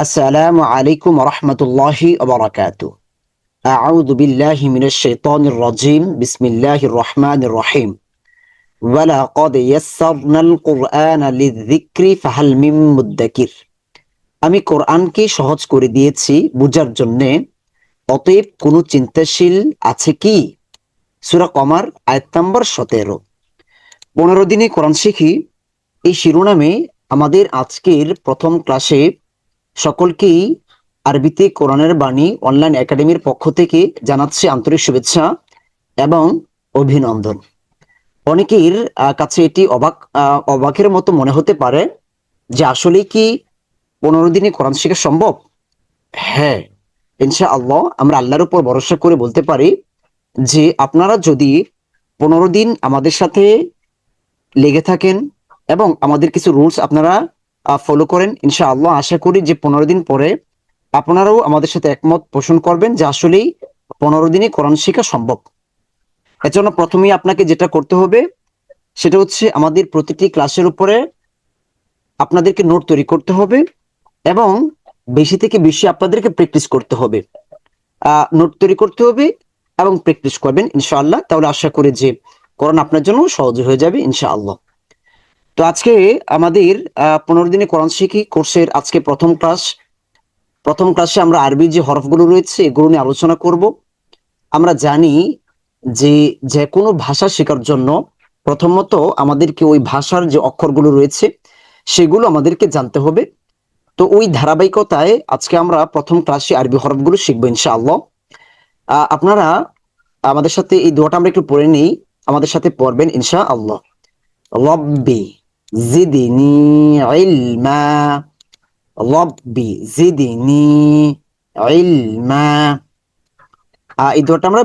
السلام عليكم ورحمة الله وبركاته. أعوذ بالله من الشيطان الرجيم. بسم الله الرحمن الرحيم. ولقد يسرنا القرآن للذكر فهل من مدكر. আমি কোরআনকে সহজ করে দিয়েছি বুঝার জন্য, অতএব কোনো চিন্তাশীল আছে কি? সূরা কমার আয়াত নম্বর 17। 15 দিনে কোরআন শিখি এই শিরোনামে আমাদের আজকের প্রথম ক্লাসে সকলকেই আরবিতে কোরআনের বাণী অনলাইন একাডেমির পক্ষ থেকে জানাচ্ছি আন্তরিক শুভেচ্ছা এবং অভিনন্দন। অনেকের কাছে এটি অবাকের মতো মনে হতে পারে যে আসলে কি 15 দিনে কোরআন শেখা সম্ভব? হ্যাঁ, ইনশাআল্লাহ আমরা আল্লাহর উপর ভরসা করে বলতে পারি যে আপনারা যদি 15 দিন আমাদের সাথে লেগে থাকেন এবং আমাদের কিছু রুলস আপনারা ফলো করেন, ইনশাআল্লাহ আশা করি যে 15 দিন পরে আপনারাও আমাদের সাথে একমত পোষণ করবেন যে আসলেই 15 দিনে কোরআন শেখা সম্ভব। এর জন্য প্রথমেই আপনাকে যেটা করতে হবে সেটা হচ্ছে আমাদের প্রতিটি ক্লাসের উপরে আপনাদেরকে নোট তৈরি করতে হবে এবং বেশি থেকে বেশি আপনাদেরকে প্র্যাকটিস করতে হবে। নোট তৈরি করতে হবে এবং প্র্যাকটিস করবেন ইনশাআল্লাহ, তাহলে আশা করি যে কোরআন আপনার জন্য সহজ হয়ে যাবে ইনশাআল্লাহ। তো আজকে আমাদের 15 দিনে কোরআন শিখি কোর্সের আজকে প্রথম ক্লাসে আমরা আরবির যে হরফগুলো রয়েছে এগুলো নিয়ে আলোচনা করব। আমরা জানি যে যে কোনো ভাষা শেখার জন্য প্রথমত আমাদেরকে ওই ভাষার যে অক্ষরগুলো রয়েছে সেগুলো আমাদেরকে জানতে হবে। তো ওই ধারাবাহিকতায় আজকে আমরা প্রথম ক্লাসে আরবি হরফগুলো শিখবো ইনশাআল্লাহ। আপনারা আমাদের সাথে এই দোয়াটা আমরা একটু পড়ে নিই, আমাদের সাথে পড়বেন ইনশাআল্লাহ। রব্বি জিদনি ইলমা, রব্বি জিদনি ইলমা। এই দোয়াটা আমরা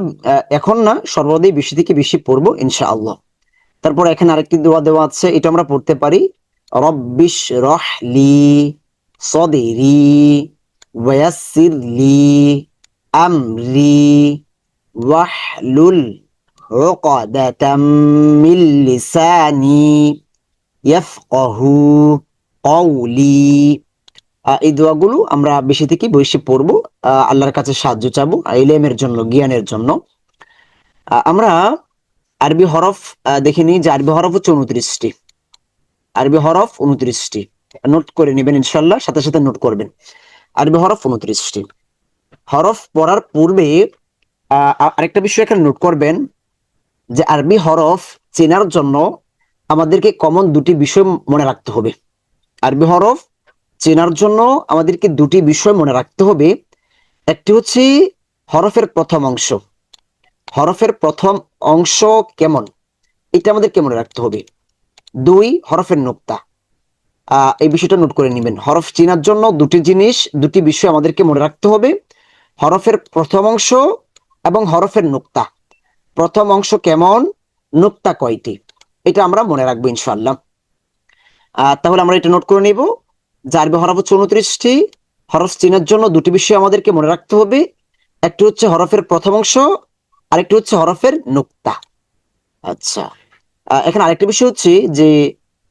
এখন না সর্বদাই বেশি থেকে বেশি পড়বো ইনশাআল্লাহ। তারপর এখানে আরেকটি দোয়া দেওয়া আছে, এটা আমরা পড়তে পারি রব্বিশ রহলি সদরি ওয়াসিরলি আমরি ওয়াহলুল উকদাতাম মিন লিসানি ইয়াফকাহু কওলি। এই দোয়াগুলো আমরা বেশি থেকে বেশি পড়বো, আল্লাহর কাছে সাহায্য চাবো ইলমের জন্য, জ্ঞানের জন্য। আমরা আরবি হরফ দেখে নিই যে আরবি হরফ হচ্ছে 29টি। আরবি হরফ 29টি, নোট করে নেবেন ইনশাল্লাহ, সাথে সাথে নোট করবেন। আরবি হরফ 29টি। হরফ পড়ার পূর্বে আরেকটা বিষয় এখানে নোট করবেন যে আরবি হরফ চেনার জন্য আমাদেরকে কমন দুটি বিষয় মনে রাখতে হবে। আরবি হরফ চেনার জন্য আমাদেরকে দুটি বিষয় মনে রাখতে হবে। একটি হচ্ছে হরফের প্রথম অংশ। হরফের প্রথম অংশ কেমন, এটা আমাদেরকে মনে রাখতে হবে। দুই, হরফের নোক্তা। এই বিষয়টা নোট করে নেবেন। হরফ চেনার জন্য দুটি বিষয় আমাদেরকে মনে রাখতে হবে, হরফের প্রথম অংশ এবং হরফের নোক্তা। প্রথম অংশ কেমন, নোক্তা কয়টি, এটা আমরা মনে রাখবো ইনশাআল্লাহ। তাহলে আমরা এটা নোট করে নেব যে আরবি হরফ হচ্ছে 29টি। হরফ চেনার জন্য দুটি বিষয় আমাদেরকে মনে রাখতে হবে, একটি হচ্ছে হরফের প্রথম অংশ, আরেকটি হচ্ছে হরফের নোক্তা। আচ্ছা, এখানে আরেকটা বিষয় হচ্ছে যে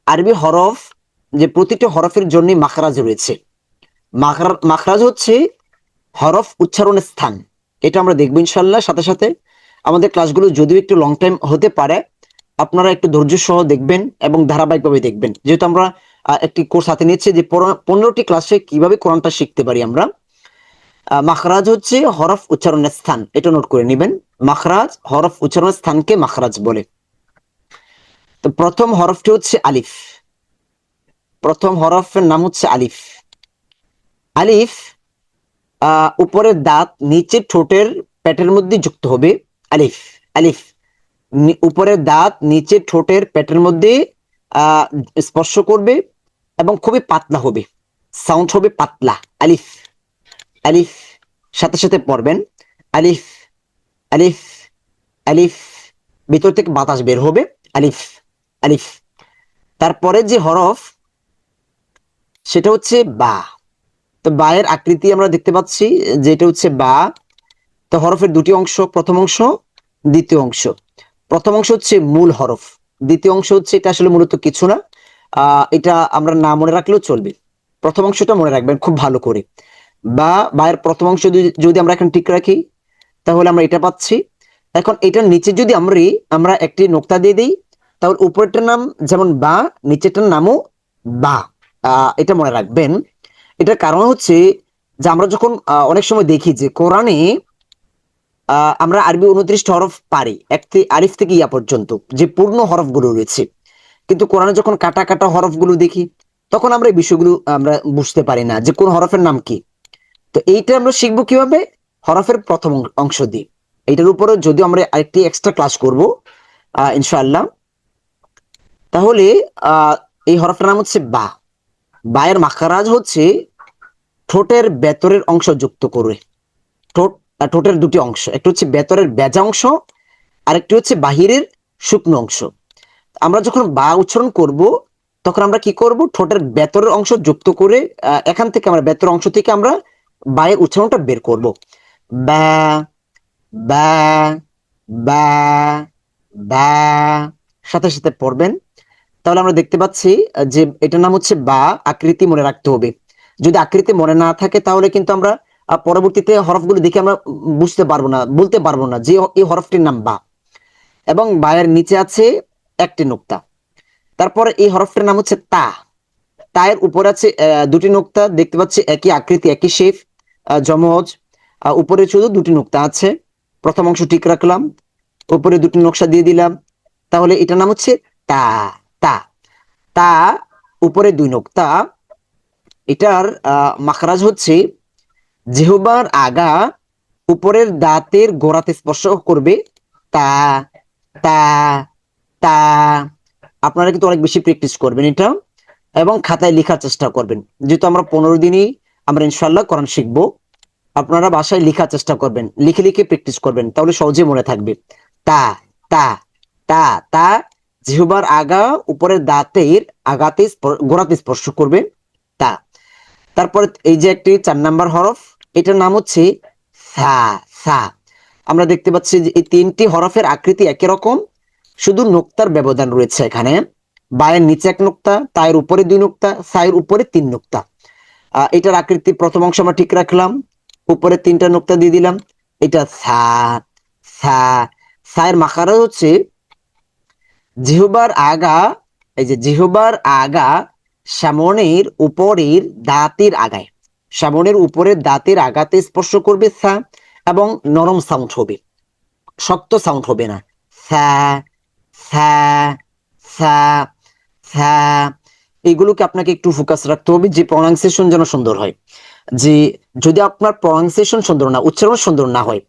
আরবি হরফ যে প্রতিটি হরফের জন্য মাখরাজ রয়েছে। মাখরাজ হচ্ছে হরফ উচ্চারণের স্থান, এটা আমরা দেখবো ইনশাল্লাহ। সাথে সাথে আমাদের ক্লাসগুলো যদিও একটু লং টাইম হতে পারে, আপনারা একটু ধৈর্য সহ দেখবেন এবং ধারাবাহিকভাবে দেখবেন, যেহেতু আমরা একটি কোর্স হাতে নিচ্ছি যে 15টি ক্লাসে কিভাবে কোরআনটা শিখতে পারি আমরা। মাখরাজ হচ্ছে হরফ উচ্চারণের স্থান, এটা নোট করে নেবেন। মাখরাজ হরফ উচ্চারণের স্থানকে মাখরাজ বলে। তো প্রথম হরফটি হচ্ছে আলিফ। প্রথম হরফের নাম হচ্ছে আলিফ। আলিফ উপরের দাঁত নিচের ঠোঁটের পেটের মধ্যে যুক্ত হবে। আলিফ, আলিফ উপরের দাঁত নিচের ঠোঁটের পেটের মধ্যে স্পর্শ করবে এবং খুবই পাতলা হবে, সাউন্ড হবে পাতলা। আলিফ, আলিফ সাথে সাথে পড়বেন আলিফ, আলিফ, আলিফ, ভিতর থেকে বাতাস বের হবে। আলিফ, আলিফ। তারপরে যে হরফ সেটা হচ্ছে বা। তো বা এর আকৃতি আমরা দেখতে পাচ্ছি যে এটা হচ্ছে বা। তো হরফের দুটি অংশ, প্রথম অংশ, দ্বিতীয় অংশ। প্রথম অংশ হচ্ছে মূল হরফ, দ্বিতীয় অংশ হচ্ছে এটা আসলে মূলত কিছু না, এটা আমরা না মনে রাখলেও চলবে। প্রথম অংশটা মনে রাখবেন খুব ভালো করে। বায়ের প্রথম অংশ যদি আমরা এখন ঠিক রাখি, তাহলে আমরা এটা পাচ্ছি। এখন এটার নিচে যদি আমরা একটি নোক্তা দিয়ে দিই, তাহলে উপরেরটার নাম যেমন বা, নিচেরটার নামও বা। এটা মনে রাখবেন। এটার কারণ হচ্ছে যে আমরা যখন অনেক সময় দেখি যে কোরআনে আমরা আরবি 29 হরফ পারি, আলিফ থেকে ইয়া পর্যন্ত যে পূর্ণ হরফগুলো রয়েছে, কিন্তু কোরআনে যখন কাটা কাটা হরফগুলো দেখি, তখন আমরা এই বিষয়গুলো আমরা বুঝতে পারি না যে কোন হরফের নাম কি। তো এইটা আমরা শিখবো কিভাবে? হরফের প্রথম অংশ দিয়ে। এইটার উপরে যদি আমরা আরেকটি এক্সট্রা ক্লাস করব ইনশাআল্লাহ। তাহলে এই হরফের নাম হচ্ছে বা। বায়ের মাখারাজ হচ্ছে ঠোঁটের ভেতরের অংশ যুক্ত করে। ঠোঁটের দুটি অংশ, একটা হচ্ছে ভেতরের বেজা অংশ, আরেকটি হচ্ছে বাহিরের শুকনো অংশ। আমরা যখন বা উচ্চারণ করব, তখন আমরা কি করব? ঠোঁটের ভেতরের অংশ যুক্ত করে এখান থেকে আমরা ভেতরের অংশ থেকে আমরা বায়ের উচ্চারণটা বের করব। বা, বা, বা, বা, সাথে সাথে পড়বেন। তাহলে আমরা দেখতে পাচ্ছি যে এটার নাম হচ্ছে বা। আকৃতি মনে রাখতে হবে। যদি আকৃতি মনে না থাকে, তাহলে কিন্তু আমরা পরবর্তীতে হরফগুলো দেখে আমরা বুঝতে পারবো না, বলতে পারবো না যে এই হরফটির নাম বা। এবং বায়ের নিচে আছে একটি নোক্তা। তারপরে এই হরফটির নাম হচ্ছে তা। তায়ের উপরে আছে দুটি নোক্তা, দেখতে পাচ্ছি একই আকৃতি, একই শেপ, জমজ। উপরে শুধু দুটি নোক্তা আছে। প্রথম অংশ ঠিক রাখলাম, উপরে দুটি নকশা দিয়ে দিলাম। তাহলে এটার নাম হচ্ছে তা। তা, তা, উপরে দুই নোক্তা। এটার মাখরাজ হচ্ছে জিহ্বার আগা উপরের দাঁতের গোড়াতে স্পর্শ করবে। তা, তা, তা। আপনারা কিন্তু অনেক বেশি প্র্যাকটিস করবেন এটা, এবং খাতায় লেখার চেষ্টা করবেন। যেহেতু আমরা 15 দিনই আমরা ইনশাল্লাহ কোরআন শিখবো, আপনারা বাসায় লেখার চেষ্টা করবেন, লিখে লিখে প্র্যাকটিস করবেন, তাহলে সহজে মনে থাকবে। তা, তা, তা, তা, জিহ্বার আগা উপরের দাঁতের আগাতে গোড়াতে স্পর্শ করবে। তা। তারপরে এই যে একটি 4 নাম্বার হরফ, এটার নাম হচ্ছে সা। সা। আমরা দেখতে পাচ্ছি যে এই তিনটি হরফের আকৃতি একই রকম, শুধু নোক্তার ব্যবধান রয়েছে এখানে। বায়ের নিচে এক নোক্তা, তায়ের উপরে দুই নোক্তা, সায়ের উপরে তিন নোক্তা। এটার আকৃতি প্রথম অংশ আমরা ঠিক রাখলাম, উপরে তিনটা নোক্তা দিয়ে দিলাম। এটা সা। সা। সায়ের মাখারা হচ্ছে জিহ্বার আগা, এই যে জিহ্বার আগা সামনের উপরের দাঁতের আগায়, সামনের উপরের দাঁতের আগাতে স্পর্শ করবে সা, এবং নরম সাউন্ড হবে, শক্ত সাউন্ড হবে না। সা, সা, সা, সা। এগুলোকে আপনাকে একটু ফোকাস রাখতে হবে যে প্রনাউন্সিয়েশন যেন সুন্দর হয়। যে যদি আপনার প্রনাউন্সিয়েশন সুন্দর না, উচ্চারণ সুন্দর না হয়,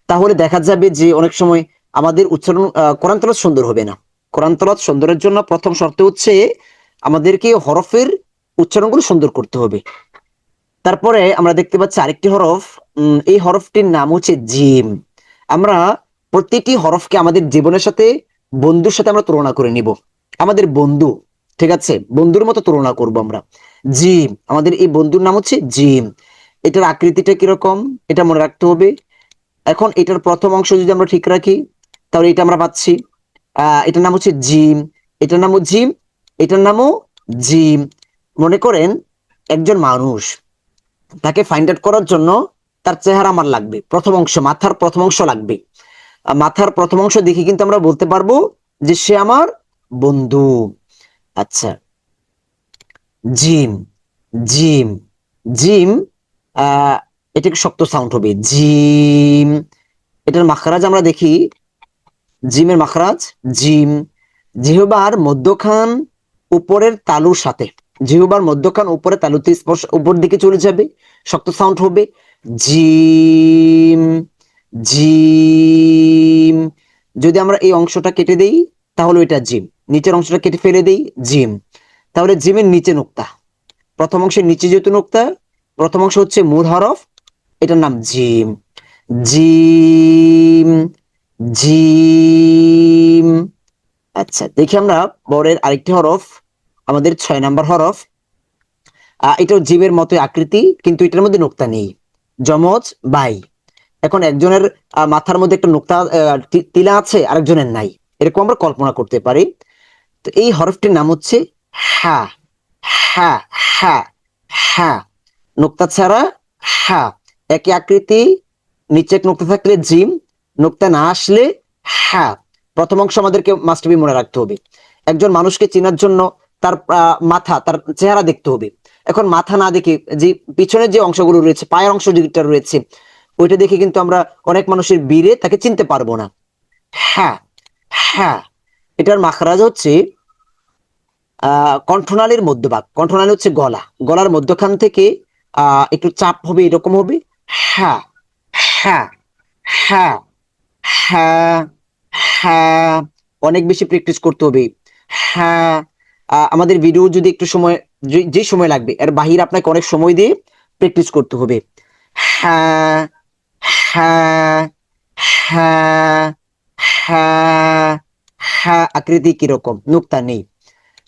তাহলে দেখা যাবে যে অনেক সময় আমাদের উচ্চারণ কোরআন তেলাওয়াত সুন্দর হবে না। কোরআন তেলাওয়াত সুন্দরের জন্য প্রথম শর্ত হচ্ছে আমাদেরকে হরফের উচ্চারণগুলো সুন্দর করতে হবে। তারপরে আমরা দেখতে পাচ্ছি আরেকটি হরফ, এই হরফটির নাম হচ্ছে জিম। আমরা প্রতিটি হরফকে আমাদের জীবনের সাথে, বন্ধুর সাথে আমরা তুলনা করে নিব। আমাদের বন্ধু, ঠিক আছে, বন্ধুর মতো তুলনা করব আমরা। জিম, আমাদের এই বন্ধুর নাম হচ্ছে জিম। এটার আকৃতিটা কিরকম এটা মনে রাখতে হবে। এখন এটার প্রথম অংশ যদি আমরা ঠিক রাখি, তাহলে এটা আমরা পাচ্ছি। এটার নাম হচ্ছে জিম, এটার নামও জিম, এটার নামও জিম। মনে করেন একজন মানুষ, তাকে ফাইন্ড আউট করার জন্য তার চেহারা আমার লাগবে, প্রথম অংশ, মাথার প্রথম অংশ লাগবে। মাথার প্রথম অংশ দেখে কিন্তু আমরা বলতে পারবো যে সে আমার বন্ধু। আচ্ছা, জিম, জিম, জিম। আহ এটা একটু শক্ত সাউন্ড হবে, জিম। এটার মাখরাজ আমরা দেখি, জিমের মাখরাজ জিম। জিহ্বার মধ্যখান উপরের তালুর সাথে, জিহ্বার মধ্যখান উপরে তালুতে স্পর্শ, উপর দিকে চলে যাবে, শক্ত সাউন্ড হবে। Gym, gym. যদি আমরা এই অংশটা কেটে দেই, তাহলে এটা জিম। নিচের অংশটা কেটে ফেলে দেই, জিম। তাহলে জিমের নিচে নোক্তা, প্রথম অংশের নিচে যেহেতু নোক্তা, প্রথম অংশ হচ্ছে মূল হরফ, এটার নাম জিম। Gym, gym. আচ্ছা, দেখি আমরা পরের আরেকটি হরফ, আমাদের 6 নাম্বার হরফ। এটাও জীবের মতো আকৃতি, কিন্তু এটার মধ্যে নোক্তা নেই, জমজ বাই। এখন একজনের মাথার মধ্যে একটা নোক্তা তিলা আছে, আরেকজনের নাই, এরকম আমরা কল্পনা করতে পারি। তো এই হরফটির নাম হচ্ছে হা। হা, হা। হ্যাঁ, নোক্তা ছাড়া হ্যাঁ, একই আকৃতি, নিচে এক নোক্তা থাকলে জিম, নোক্তা না আসলে হ্যাঁ। প্রথম অংশ আমাদেরকে মাস্ট বি মনে রাখতে হবে। একজন মানুষকে চেনার জন্য তার মাথা, তার চেহারা দেখতে হবে। এখন মাথা না দেখে যে পিছনের যে অংশগুলো রয়েছে, পায়ের অংশ যেটা রয়েছে, ওইটা দেখে কিন্তু আমরা অনেক মানুষের বীরে তাকে চিনতে পারবো না। হ্যাঁ, হ্যাঁ, এটার মাখরাজ হচ্ছে কণ্ঠনালীর মধ্যভাগ। কণ্ঠনালী হচ্ছে গলা, গলার মধ্যখান থেকে একটু চাপ হবে, এরকম হবে। হ্যাঁ, হ্যাঁ, হ্যাঁ, হ্যাঁ, হ্যাঁ, অনেক বেশি প্র্যাকটিস করতে হবে। হ্যাঁ, আমাদের ভিডিও যদি একটু সময়, যে সময় লাগবে এর বাহিরে আপনাকে অনেক সময় দিয়ে প্র্যাকটিস করতে হবে। হ্যাঁ, হ্যাঁ, হ্যাঁ, হ্যাঁ, হ্যাঁ, আকৃতি কিরকম, নুক্তা নেই।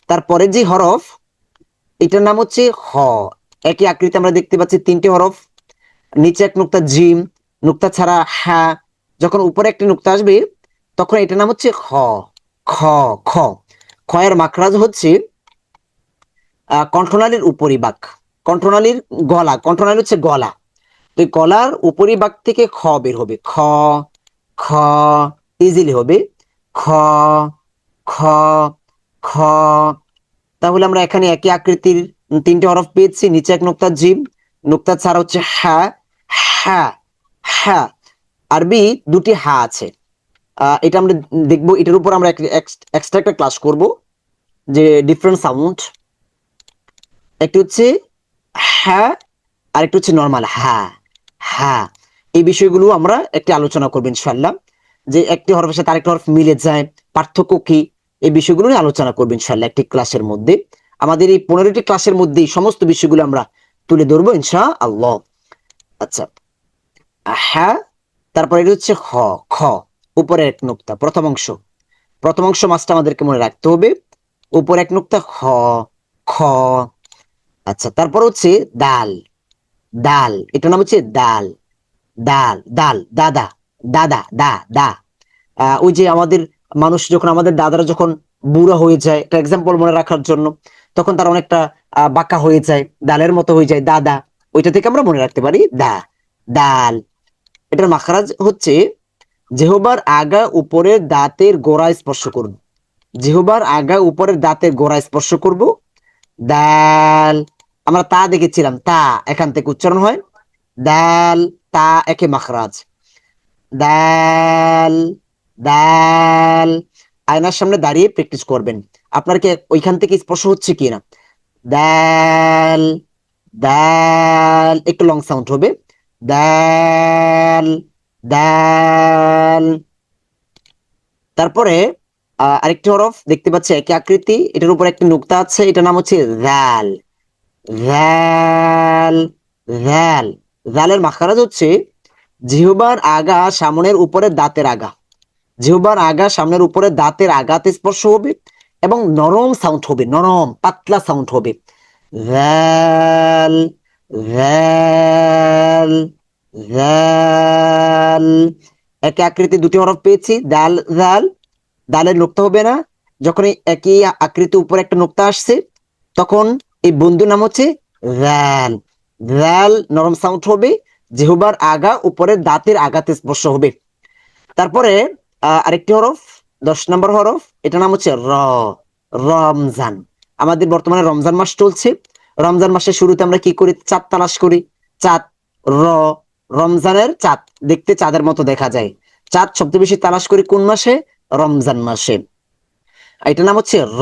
তারপরে যে হরফ, এটার নাম হচ্ছে হ। একই আকৃতি আমরা দেখতে পাচ্ছি, তিনটে হরফ, নিচে এক নুক্তা জিম, নুক্তা ছাড়া হ্যাঁ, যখন উপরে একটি নুক্তা আসবে তখন এটার নাম হচ্ছে খ। খ, খ, খ এর মাখরাজ হচ্ছে কণ্ঠনালীর উপরিভাগ, কণ্ঠনালীর গলা, কণ্ঠনালী হচ্ছে গলা। তো এই গলার উপরিভাগ থেকে খ বের হবে। খ, খ, ইজিলি হবে। খ, খ, খ। তাহলে আমরা এখানে একই আকৃতির তিনটে হরফ পেয়েছি, নিচে এক নোক্তা জিম, নোক্তা ছাড়া হচ্ছে হ্যাঁ। হ্যাঁ, হ্যাঁ, আরবি দুটি হা আছে। এটা আমরা দেখবো, এটার উপর আমরা এক্সট্রা একটা ক্লাস করব, যে ডিফারেন্ট সাউন্ড। একটি হচ্ছে হ্যাঁ, আর একটু হচ্ছে নর্মাল হ্যাঁ। হ্যাঁ, এই বিষয়গুলো আমরা একটি আলোচনা করবো ইনশাল্লাহ, যে একটি হরফের সাথে আরেকটি হরফ মিলে যায়, পার্থক্য কি, এই বিষয়গুলো নিয়ে আলোচনা করবো ইনশাল্লাহ একটি ক্লাসের মধ্যে। আমাদের এই 15টি ক্লাসের মধ্যে সমস্ত বিষয়গুলো আমরা তুলে ধরবো ইনশা আল্লাহ। আচ্ছা, হ্যাঁ, তারপর এটা হচ্ছে খ। খ, উপরে এক নোক্তা, প্রথম অংশ, প্রথম অংশ মাসটা আমাদেরকে মনে রাখতে হবে। উপরে এক নোক্তা খ। খ। আচ্ছা, তারপর হচ্ছে দাল। দাল, এটার নাম হচ্ছে দাল। দাল, দাল, দাদা, দাদা, দা, দা। ওই যে আমাদের মানুষ যখন, আমাদের দাদারা যখন বুড়া হয়ে যায়, একটা এক্সাম্পল মনে রাখার জন্য, তখন তার অনেকটা বাঁকা হয়ে যায়, দালের মতো হয়ে যায়, দাদা। ওইটা থেকে আমরা মনে রাখতে পারি দা, দাল। এটার মাখরাজ হচ্ছে জিহ্বার আগা উপরের দাঁতের গোড়া স্পর্শ করব। জিহ্বার আগা উপরের দাঁতের গোড়া স্পর্শ করব। দাল। আমরা তা দেখেছিলাম, তা এখান থেকে উচ্চারণ হয়। দাল, তা একে মাখরাজ। দাল, দাল। আয়নার সামনে দাঁড়িয়ে প্র্যাকটিস করবেন, আপনার কি ওইখান থেকে স্পর্শ হচ্ছে কিনা। দাল, দাল, একটু লং সাউন্ড হবে। দাল, দাল। তারপরে আরেকটি হরফ দেখতে পাচ্ছি, একই আকৃতি, এটার উপর একটি নুক্তা আছে, এটার নাম হচ্ছে রাল। রাল, রাল। রালের মাখরাজ হচ্ছে জিহ্বার আগা সামনের উপরে দাঁতের আগা, জিহ্বার আগা সামনের উপরে দাঁতের আগাতে স্পর্শ হবে, এবং নরম সাউন্ড হবে, নরম পাতলা সাউন্ড হবে। রাল, রাল, রাল। একই আকৃতি দুটি হরফ পেয়েছি, দাল, রাল। দালের নোক্তা হবে না, যখন এই একই আকৃতি উপরে একটা নোক্তা আসছে, তখন এই বন্ধু নাম হচ্ছে রাল। রাল, নরম সাউন্ড হবে, জিহ্বার আগা উপরের দাঁতের আগাতে স্পর্শ হবে। তারপরে আরেকটি হরফ, 10 নম্বর হরফ, এটা নাম হচ্ছে র। রমজান। আমাদের বর্তমানে রমজান মাস চলছে, রমজান মাসের শুরুতে আমরা কি করি, চাঁদ তালাশ করি। চাঁদ, র, রমজানের চাঁদ দেখতে চাঁদের মতো দেখা যায়। চাঁদ সবচেয়ে বেশি তালাশ করি কোন মাসে, রমজান মাসে। এটার নাম হচ্ছে র।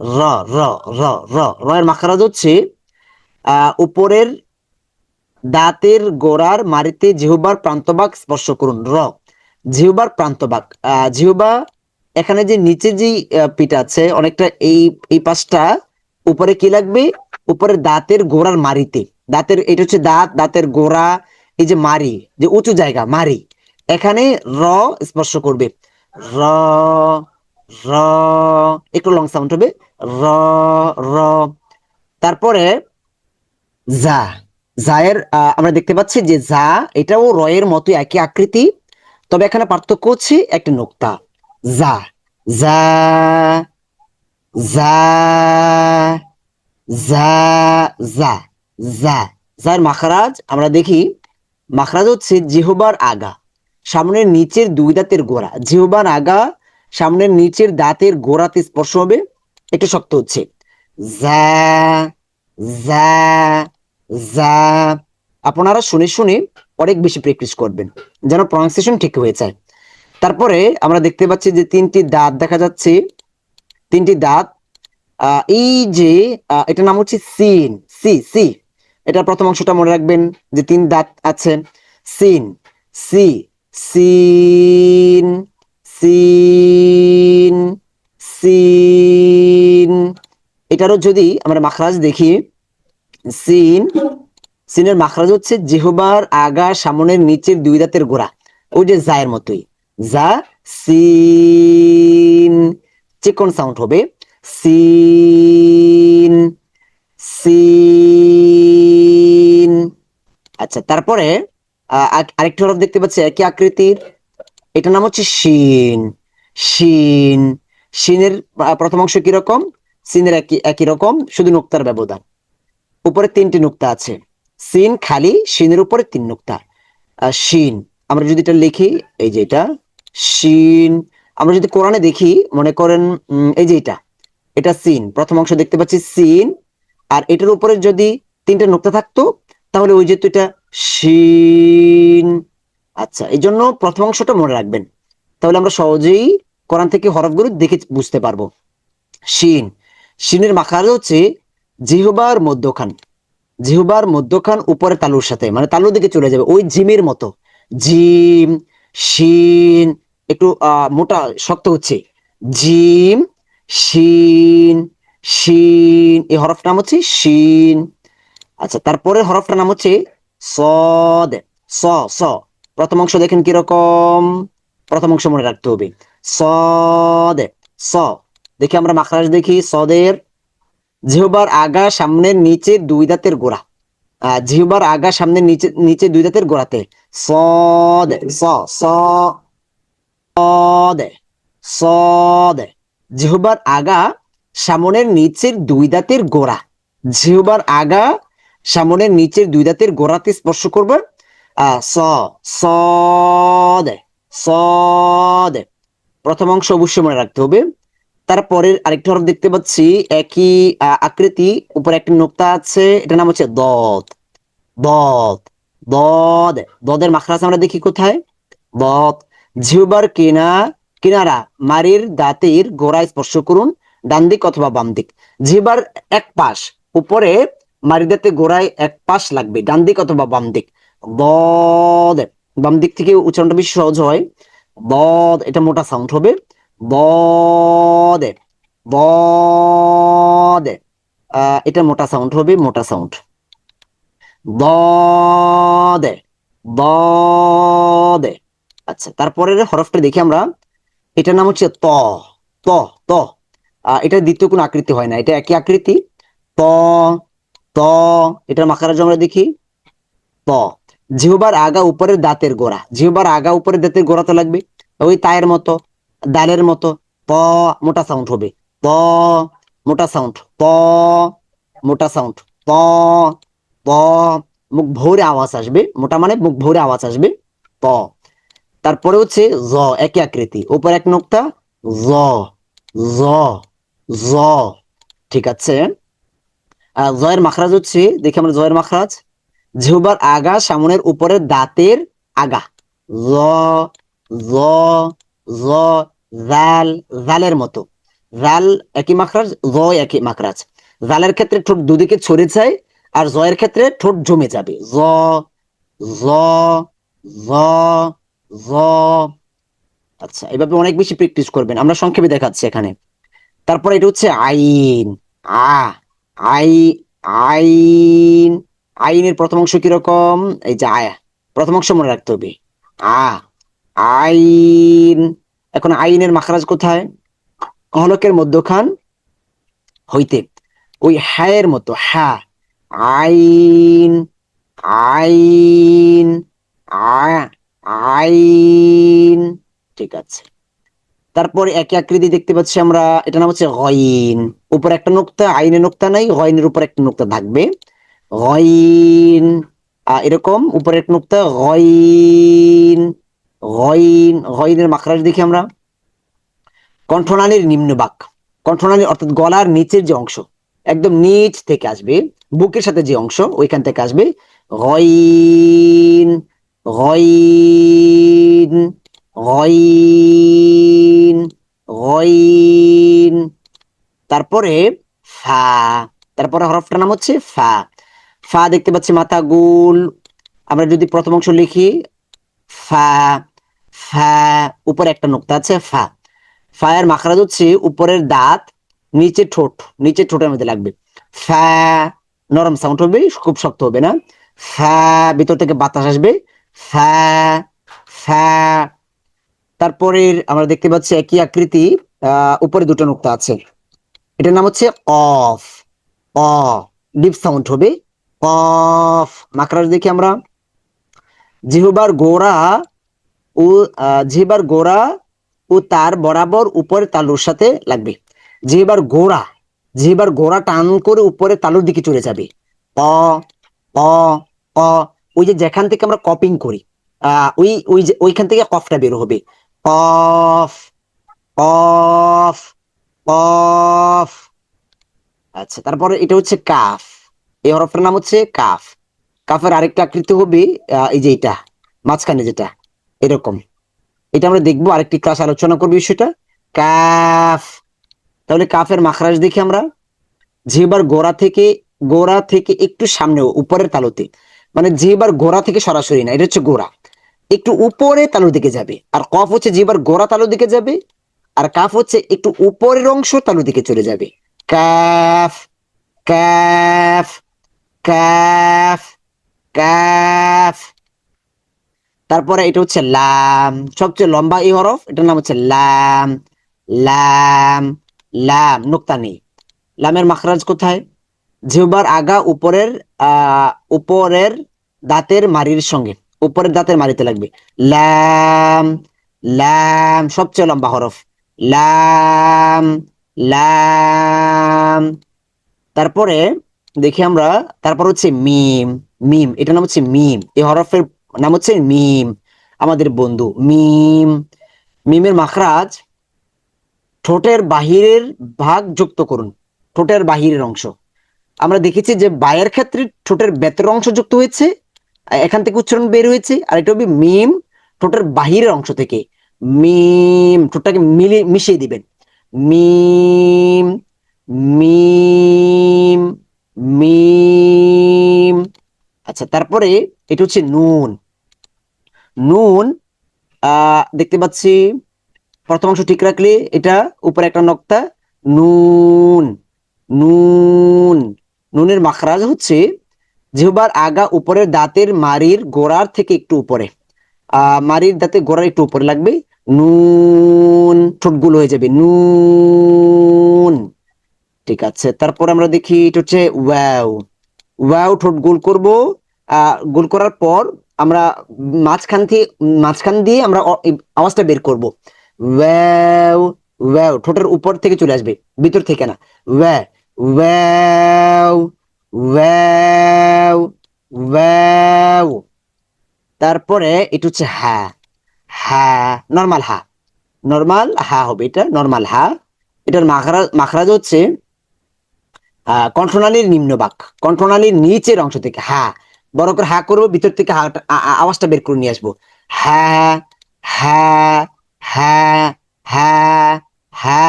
র, র, র, র। র এর মাখরাজ হচ্ছে উপরের দাঁতের গোড়ার মাড়িতে জিহ্বার প্রান্তভাগ স্পর্শ করুন। র, জিহ্বার প্রান্তভাগ। জিহ্বা এখানে যে নিচে যে পিঠ আছে অনেকটা, এই এই পাশটা উপরে কি লাগবে, উপরের দাঁতের গোড়ার মাড়িতে, দাঁতের এটা হচ্ছে দাঁত, দাঁতের গোড়া, এই যে মাড়ি, যে উঁচু জায়গা মাড়ি, এখানে র স্পর্শ করবে। র, র, একটু লং সাউন্ড হবে। র, র। তারপরে যা। জায়ের আমরা দেখতে পাচ্ছি যে যা, এটাও রয়ের মতো একই আকৃতি, তবে এখানে পার্থক্য হচ্ছে একটি নোক্তা। যা, যা, যা, যা, যা। জা, যার মাখরাজ আমরা দেখি, মাখরাজ হচ্ছে জিহ্বার আগা, সামনের নিচের দুই দাঁতের গোড়া। জিহ্বার আগা সামনের নিচের দাঁতের গোড়াতে স্পর্শ হবে, একটু শক্ত হচ্ছে। জা, জা, জা। আপনারা শুনে শুনে অনেক বেশি প্র্যাকটিস করবেন যেন প্রনাউন্সিয়েশন ঠিক হয়ে যায়। তারপরে আমরা দেখতে পাচ্ছি যে তিনটি দাঁত দেখা যাচ্ছে, তিনটি দাঁত। এই যে এটার নাম হচ্ছে সিন, সি সি। এটার প্রথম অংশটা মনে রাখবেন যে তিন দাঁত আছে। সিন, সি, সিন, সিন, সিন। এটারও যদি আমরা মাখরাজ দেখি, সিন, সিনের মাখরাজ হচ্ছে জিহ্বার আগা সামনের নিচের দুই দাঁতের গোড়া, ওই যে জায়ের মতোই। যা, সিন, চিকন সাউন্ড হবে। সিন, সিন। আচ্ছা, তারপরে আরেকটি হরফ দেখতে পাচ্ছি একই আকৃতির, এটার নাম হচ্ছে শিন, শিন। শিনের প্রথম অংশ কিরকম, সিনের একই একই রকম, শুধু নোক্তার ব্যবধান। উপরে তিনটি নোক্তা আছে, সিন খালি, শিনের উপরে তিন নোক্তা। শিন, আমরা যদি এটা লিখি, এই যে এটা শিন। আমরা যদি কোরআনে দেখি, মনে করেন এই যে এটা, এটা সিন, প্রথম অংশ দেখতে পাচ্ছি সিন, আর এটার উপরে যদি তিনটা নোক্তা থাকতো তাহলে ওই যেহেতু এটা শিন। আচ্ছা, এই জন্য প্রথম অংশটা মনে রাখবেন, তাহলে আমরা সহজেই কোরআন থেকে হরফগুলো দেখে বুঝতে পারবো। শিন, শিনের মাখার হচ্ছে জিহ্বার মধ্যখান, জিহ্বার মধ্যখান উপরে তালুর সাথে, মানে তালুর দিকে চলে যাবে, ওই জিমের মতো। জিম, শিন, একটু মোটা শক্ত হচ্ছে। জিম, শিন, শিন, এই হরফটার নাম হচ্ছে শিন। আচ্ছা, তারপরে হরফটার নাম হচ্ছে সদ, স, স। প্রথম অংশ দেখেন কিরকম, প্রথম অংশ মনে রাখতে হবে। সদ, স। দেখি আমরা মাখরাজ দেখি সদের, জিহ্বার আগা সামনের নিচে দুই দাঁতের গোড়া, জিহ্বার আগা সামনের নিচে নিচে দুই দাঁতের গোড়াতে। সদ, স, সদ, সদ। জিহ্বার আগা সামনের নিচের দুই দাঁতের গোড়া, জিহ্বার আগা সামনের নিচের দুই দাঁতের গোড়াতে স্পর্শ করবে। স, সদ, সদ। প্রথম অংশ অবশ্যই মনে রাখতে হবে। তারপরের আরেকটা হরফ দেখতে পাচ্ছি একই আকৃতি, উপরে একটি নোক্তা আছে, এটার নাম হচ্ছে দদ, দদ, দদ। দদের মাখরাজ আমরা দেখি কোথায়, দদ। জিহ্বার কিনারা মারির দাঁতের গোড়ায় স্পর্শ করুন, ডান দিক অথবা বাম দিক। জিহ্বার এক পাশ উপরে মারির দাঁতের গোড়ায় এক পাশ লাগবে, ডান দিক অথবা বাম দিক। দদ, বাম দিক থেকে উচ্চারণটা বেশি সহজ হয়। দদ, এটা মোটা সাউন্ড হবে। দদ, দদ। এটা মোটা সাউন্ড হবে, মোটা সাউন্ড। দদে, দদে। আচ্ছা, তারপরের হরফটা দেখি আমরা, এটার নাম হচ্ছে ত, ত, ত। এটা দ্বিতীয় কোনো আকৃতি হয় না, এটা একই আকৃতি। ত, ত। এটার মাখারাজ আমরা দেখি, ত। জিহ্বার আগা উপরের দাঁতের গোড়া, জিহ্বার আগা উপরের দাঁতের গোড়া তো লাগবে, ওই তায়ের মতো, দালের মতো। ত, মোটা সাউন্ড হবে। ত, মোটা সাউন্ড। ত, মোটা সাউন্ড। ত, ত। মুখ ভরে আওয়াজ আসবে, মোটা মানে মুখ ভরে আওয়াজ আসবে। ত। তারপরে হচ্ছে জ, একই আকৃতি, উপর এক নোক্তা। জ, জ, জ। ঠিক আছে। জয়ের মাখরাজ হচ্ছে, দেখি আমরা জয়ের মাখরাজ, জিহ্বার আগা সামনের উপরের দাঁতের আগা। জ, জ, জ। জাল, জালের মতো। জাল একই মাখরাজ, জ একই মাখরাজ। জালের ক্ষেত্রে ঠোঁট দুদিকে ছড়ে যায়, আর জয়ের ক্ষেত্রে ঠোঁট জমে যাবে। জ, জ, জ, জ। আচ্ছা, এভাবে অনেক বেশি প্র্যাকটিস করবেন, আমরা সংক্ষেপে দেখাচ্ছি এখানে। তারপর এটা হচ্ছে আইন, আ, আই, আইন। আইনের প্রথম অংশ কিরকম, এই যে আয়া, প্রথম অংশ মনে রাখতে হবে। আ, আইন। এখন আইনের মাখরাজ কোথায়, হলকের মধ্যখান হইতে, ওই হ্যায়ের মতো, হ্যাঁ। আইন, আইন, আইন। ঠিক আছে। তারপরে একই আকৃতি দেখতে পাচ্ছি আমরা, এটা নাম হচ্ছে গইন, উপর একটা নোক্তা, আইনের নোক্তা নাই, গইনের উপর একটা নোক্তা থাকবে। গইন, এরকম উপরে এক নুক্তা, গইন, গইন, গইনের মাখরাজ দেখি আমরা। কণ্ঠনালীর নিম্নভাগ, কণ্ঠনালী অর্থাৎ গলার নিচের যে অংশ, একদম নিচ থেকে আসবে, বুকের সাথে যে অংশ ওইখান থেকে আসবে গইন, গইন, গইন, গইন। তারপরে ফা, তারপরে হরফটার নাম হচ্ছে ফা। ফা দেখতে পাচ্ছি মাথা গোল। আমরা যদি প্রথম অংশ লিখি ফা, ফা, উপরে একটা নোক্তা আছে ফা। ফায়ের মাখরাজ হচ্ছে উপরের দাঁত, নিচে ঠোঁট, নিচে ঠোঁটের মধ্যে লাগবে। ফা, নরম সাউন্ড হবে, খুব শক্ত হবে না। ফা, ভিতর থেকে বাতাস আসবে। ফা, ফা। তারপরে আমরা দেখতে পাচ্ছি একই আকৃতি, উপরে দুটো নোক্তা আছে, এটার নাম হচ্ছে অফ। অ, ডিপ সাউন্ড হবে। কফ, মাখরাজ দেখি আমরা। জিহ্বার গোড়া ও জিহ্বার গোড়া ও তার বরাবর উপরে তালুর সাথে লাগবে। জিহ্বার গোড়া, জিহ্বার গোড়া টান করে উপরে তালুর দিকে চলে যাবে। অ, অ, অ। ওই যে যেখান থেকে আমরা কপিং করি, ওই ওই যে ওইখান থেকে কফটা বের হবে। কফ, কফ, কফ। আচ্ছা, তারপরে এটা হচ্ছে কাফ। এই হরফটার নাম হচ্ছে কাফ। কাফের আরেকটা আকৃতি হবে এই যে এটা, মাঝখানে যেটা এরকম। এটা আমরা দেখবো, আরেকটি ক্লাস আলোচনা করবো বিষয়টা। কাফ। তাহলে কাফের মাখরাজ দেখি আমরা। জিহ্বার গোড়া থেকে একটু সামনে উপরের তালুতে, মানে জিহ্বার গোড়া থেকে সরাসরি না, এটা হচ্ছে গোড়া, একটু উপরে তালুর দিকে যাবে। আর কফ হচ্ছে জিহ্বার গোড়া তালুর দিকে যাবে, আর কাফ হচ্ছে একটু উপরের অংশ তালুর দিকে চলে যাবে। Calf, calf, calf, calf. তারপরে এটা হচ্ছে লাম, সবচেয়ে লম্বা এই হরফ, এটার নাম হচ্ছে লাম। লাম, লাম, নোক্তা নেই। লামের মাখরাজ কোথায়? জিহ্বার আগা উপরের উপরের দাঁতের মাড়ির সঙ্গে, উপরের দাঁতের মাড়িতে লাগবে। লাম, লাম, সবচেয়ে লম্বা হরফ। লাম, লাম। তারপরে দেখি আমরা, তারপর হচ্ছে মিম। মিম, এটার নাম হচ্ছে মিম, এই হরফের নাম হচ্ছে মিম, আমাদের বন্ধু মিম। মিমের মাখরাজ ঠোঁটের বাহিরের ভাগ যুক্ত করুন, ঠোঁটের বাহিরের অংশ। আমরা দেখেছি যে বায়ের ক্ষেত্রে ঠোঁটের ভেতরের অংশ যুক্ত হয়েছে, এখান থেকে উচ্চারণ বের হয়েছে। আর এটা হবে মিম, ঠোঁটের বাহিরের অংশ থেকে। মিম, ঠোঁটটাকে মিশিয়ে দিবেন। মিম, মিম, মিম। আচ্ছা, তারপরে এটা হচ্ছে নুন। নুন, দেখতে পাচ্ছি প্রথম অংশ ঠিক রাখলে এটা উপরে একটা নক্তা। নুন, নুন। নুনের মাখরাজ হচ্ছে জিহ্বার আগা উপরের দাঁতের মাড়ির গোড়ার থেকে একটু উপরে, মাড়ির দাঁতের গোড়ার একটু উপরে লাগবে। নুন, ঠোঁট গোল হয়ে যাবে, নুন। ঠিক আছে, তারপর আমরা দেখি এটা হচ্ছে ওয়াও। ওয়াও, ঠোঁট গোল করব। গোল করার পর আমরা মাঝখান দিয়ে আমরা এই আওয়াজটা বের করব। ওয়াও, ওয়াও, ঠোঁটের উপর থেকে চলে আসবে, ভিতর থেকে না। ওয়া, ওয়াও, ওয়াও, ওয়াও। তারপরে এটা হচ্ছে হা। হা, নর্মাল হা, নর্মাল হা হবে, এটা নর্মাল হা। এটার মাখরাজ হচ্ছে কণ্ঠনালীর নিম্নভাগ, কণ্ঠনালীর নিচের অংশ থেকে হা, বড় করে হা করবো, ভিতর থেকে আওয়াজটা বের করে নিয়ে আসবো। হা, হা, হা, হা, হা।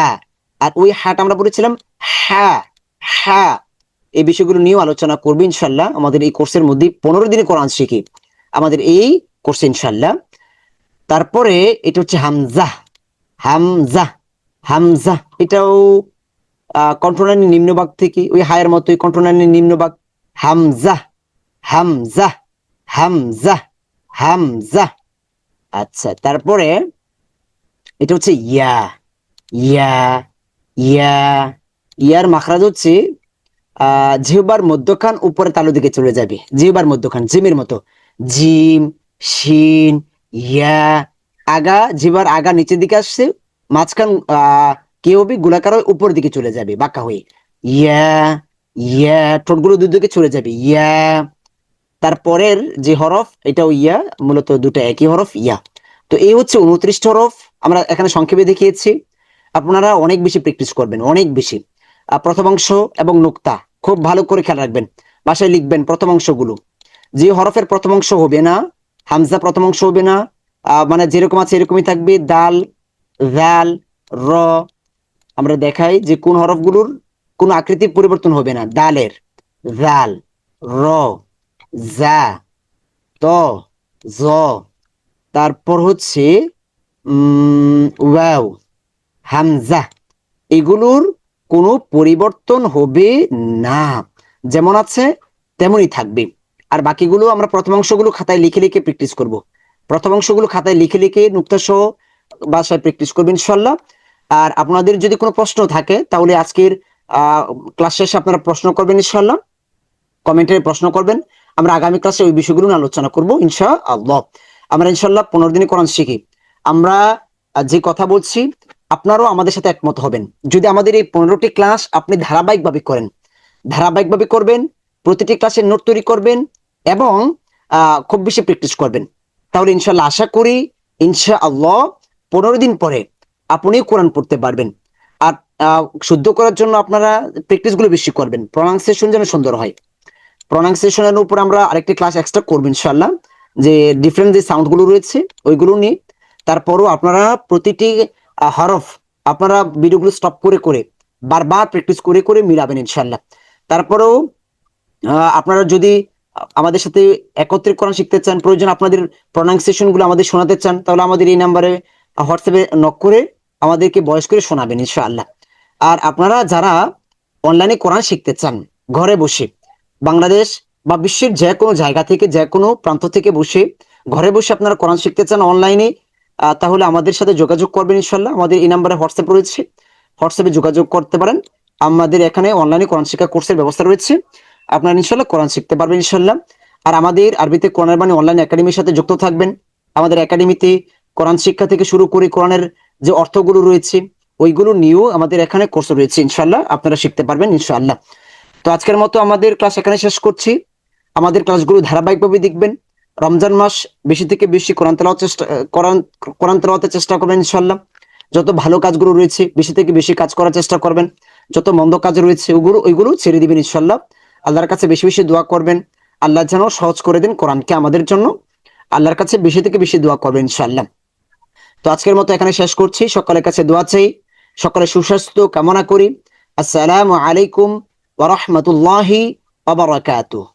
আর ওই হাটা আমরা বলেছিলাম হ্যাঁ, হ্যাঁ। এই বিষয়গুলো নিয়েও আলোচনা করবো ইনশাল্লাহ আমাদের এই কোর্সের মধ্যে। 15 দিনে কোরআন শিখি আমাদের এই কোর্সে ইনশাল্লাহ। তারপরে এটা হচ্ছে হামজা। হামজা, হামজা, এটাও কণ্ঠনালীর নিম্নভাগ থেকে ওই হায়ের মতোই কণ্ঠনালীর নিম্নভাগ। হামজা, হামজা, হামজা, হামজা। আচ্ছা, তারপরে এটা হচ্ছে ইয়া। ইয়া, ইয়া। ইয়ার মাখরাজ হচ্ছে জিহ্বার মধ্যখান উপরে তালু দিকে চলে যাবে, জিহ্বার মধ্যখান, জিমের মতো। জিম, শিন, ইয়া। আগা, জিহ্বার আগা নিচের দিকে আসছে, মাঝখান কি হবে, গোলাকার হয়ে উপর দিকে চলে যাবে বাঁকা হয়ে। ইয়া, ইয়া, ঠোঁটগুলো দুই দিকে চলে যাবে, ইয়া। তারপরের যে হরফ এটাও ইয়া, মূলত দুটো একই হরফ, ইয়া। তো এই হচ্ছে 29 হরফ, আমরা এখানে সংক্ষেপে দেখিয়েছি। আপনারা অনেক বেশি প্র্যাকটিস করবেন, অনেক বেশি। প্রথম অংশ এবং নুক্তা খুব ভালো করে খেয়াল রাখবেন, বাসায় লিখবেন প্রথম অংশগুলো। যে হরফের প্রথম অংশ হবে না, হামজা প্রথম অংশ হবে না, মানে যেরকম আছে এরকমই থাকবে, দাল, জাল, র। আমরা দেখাই যে কোন হরফগুলোর কোনো আকৃতির পরিবর্তন হবে না। দালের জাল, র, জা, ত, জ, তারপর হচ্ছে ওয়াও, হামজা, এগুলোর কোনো পরিবর্তন হবে না, যেমন আছে তেমনই থাকবে। আর বাকিগুলো আমরা প্রথম অংশগুলো খাতায় লিখে লিখে প্র্যাকটিস করব। প্রথম অংশগুলো খাতায় লিখে লিখে নুক্তা সহ বাসায় প্র্যাকটিস করবেন ইনশাল্লাহ। আর আপনাদের যদি কোনো প্রশ্ন থাকে তাহলে আজকের ক্লাস শেষে আপনারা প্রশ্ন করবেন ইনশাল্লাহ, কমেন্টে প্রশ্ন করবেন। আমরা আগামী ক্লাসে ওই বিষয়গুলো নিয়ে আলোচনা করবো ইনশাআল্লাহ। আমরা ইনশাল্লাহ 15 দিনে কোরআন শিখি। আমরা যে কথা বলছি আপনারাও আমাদের সাথে একমত হবেন। যদি আমাদের এই 15টি ক্লাস আপনি ধারাবাহিকভাবে করেন, ধারাবাহিকভাবে করবেন, প্রতিটি ক্লাসে নোট তৈরি করবেন এবং খুব বেশি প্র্যাকটিস করবেন, তাহলে ইনশাল্লাহ আশা করি ইনশাআল্লাহ 15 দিন পরে আপনি কোরআন পড়তে পারবেন। আর শুদ্ধ করার জন্য আপনারা প্র্যাকটিস গুলো বেশি করবেন, প্রনাউন্সিয়েশন যেন সুন্দর হয়। প্রনাউন্সিয়েশনের উপর আমরা আরেকটি ক্লাস এক্সট্রা করবো ইনশাল্লাহ, যে ডিফারেন্ট যে সাউন্ড গুলো রয়েছে ওইগুলো নিয়ে। তারপরও আপনারা প্রতিটি হরফ আপনারা ভিডিওগুলো স্টপ করে করে বারবার প্র্যাকটিস করে করে মিলাবেন ইনশাল্লাহ। তারপরেও আপনারা যদি আমাদের সাথে একত্রিত কোরআন শিখতে চান, প্রয়োজন আপনাদের প্রনাউন্সিয়েশন গুলো আমাদের শোনাতে চান, তাহলে আমাদের এই নাম্বারে হোয়াটসঅ্যাপে নক করে আমাদেরকে ভয়েস করে শোনাবেন ইনশাআল্লাহ। আর আপনারা যারা অনলাইনে কোরআন শিখতে চান ঘরে বসে, বাংলাদেশ বা বিশ্বের যে কোনো জায়গা থেকে, যে কোনো প্রান্ত থেকে বসে, ঘরে বসে আপনারা কোরআন শিখতে চান অনলাইনে, তাহলে আমাদের সাথে যোগাযোগ করবেন ইনশাল্লাহ। আমাদের এই নাম্বারে হোয়াটসঅ্যাপ রয়েছে, হোয়াটসঅ্যাপে যোগাযোগ করতে পারেন। আমাদের এখানে অনলাইনে কোরআন শিক্ষা কোর্সের ব্যবস্থা রয়েছে, আপনারা ইনশাল্লাহ কোরআন শিখতে পারবেন ইনশাল্লাহ। আর আমাদের আরবিতে কোরআনের বাণী অনলাইন একাডেমির সাথে যুক্ত থাকবেন। আমাদের একাডেমিতে কোরআন শিক্ষা থেকে শুরু করে কোরআনের যে অর্থগুলো রয়েছে ওইগুলো নিয়েও আমাদের এখানে কোর্স রয়েছে ইনশাল্লাহ, আপনারা শিখতে পারবেন ইনশাআল্লাহ। তো আজকের মতো আমাদের ক্লাস এখানে শেষ করছি। আমাদের ক্লাসগুলো ধারাবাহিকভাবে দেখবেন। রমজান মাস বেশি থেকে বেশি কোরআন তেলাওয়াতের চেষ্টা করবেন ইনশাল্লাহ। যত ভালো কাজগুলো রয়েছে বেশি থেকে বেশি কাজ করার চেষ্টা করবেন, যত মন্দ কাজ রয়েছে ওইগুলো ছেড়ে দিবেন ইনশাল্লাহ। আল্লাহর কাছে বেশি বেশি দোয়া করবেন, আল্লাহ যেন সহজ করে দেন কোরআনকে আমাদের জন্য। আল্লাহর কাছে বেশি থেকে বেশি দোয়া করবেন ইনশাল্লাহ। তো আজকের মতো এখানে শেষ করছি, সকলের কাছে দোয়া চাই, সকলের সুস্বাস্থ্য কামনা করি। আসসালামু আলাইকুম ওয়া রাহমাতুল্লাহি ওয়া বারাকাতুহু।